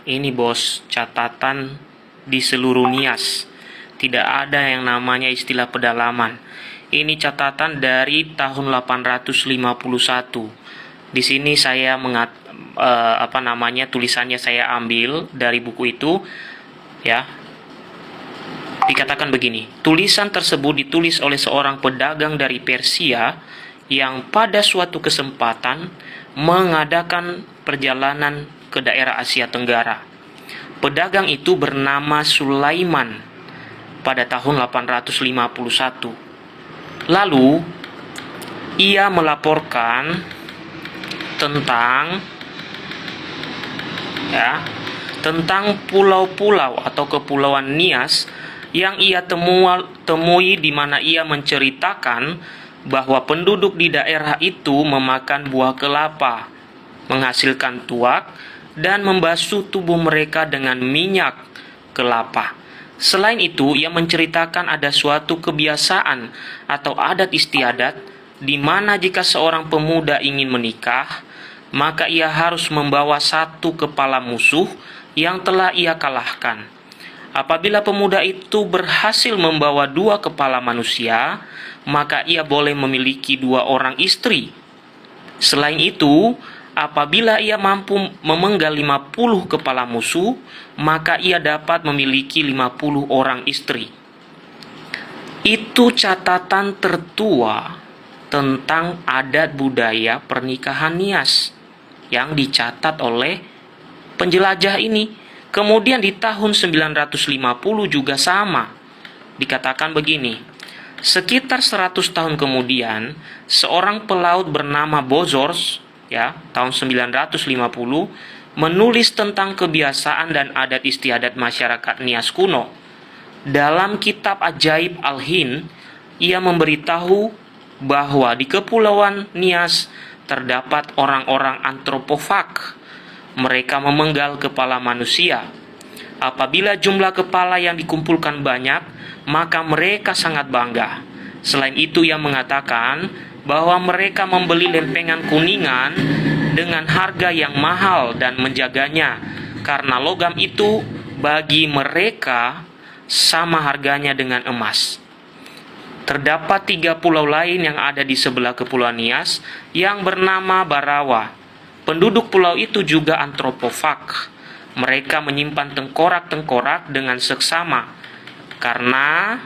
Ini bos, catatan di seluruh Nias. Tidak ada yang namanya istilah pedalaman. Ini catatan dari tahun 851. Di sini saya tulisannya saya ambil dari buku itu, ya. Dikatakan begini, tulisan tersebut ditulis oleh seorang pedagang dari Persia yang pada suatu kesempatan mengadakan perjalanan ke daerah Asia Tenggara. Pedagang itu bernama Sulaiman pada tahun 851. Lalu ia melaporkan tentang pulau-pulau atau kepulauan Nias yang ia temui, di mana ia menceritakan bahwa penduduk di daerah itu memakan buah kelapa, menghasilkan tuak, dan membasuh tubuh mereka dengan minyak kelapa. Selain itu, ia menceritakan ada suatu kebiasaan atau adat istiadat di mana jika seorang pemuda ingin menikah, maka ia harus membawa satu kepala musuh yang telah ia kalahkan. Apabila pemuda itu berhasil membawa 2 kepala manusia, maka ia boleh memiliki 2 orang istri. Selain itu, apabila ia mampu memenggal 50 kepala musuh, maka ia dapat memiliki 50 orang istri. Itu catatan tertua tentang adat budaya pernikahan Nias yang dicatat oleh penjelajah ini. Kemudian di tahun 950 juga sama. Dikatakan begini, sekitar 100 tahun kemudian, seorang pelaut bernama Bozors, tahun 950, menulis tentang kebiasaan dan adat istiadat masyarakat Nias kuno. Dalam kitab Ajaib Al-Hind, ia memberitahu bahwa di kepulauan Nias terdapat orang-orang antropofag. Mereka memenggal kepala manusia. Apabila jumlah kepala yang dikumpulkan banyak, maka mereka sangat bangga. Selain itu, ia mengatakan bahwa mereka membeli lempengan kuningan dengan harga yang mahal dan menjaganya, karena logam itu bagi mereka sama harganya dengan emas. Terdapat 3 pulau lain yang ada di sebelah kepulauan Nias yang bernama Barawa. Penduduk pulau itu juga antropofag. Mereka menyimpan tengkorak-tengkorak dengan seksama karena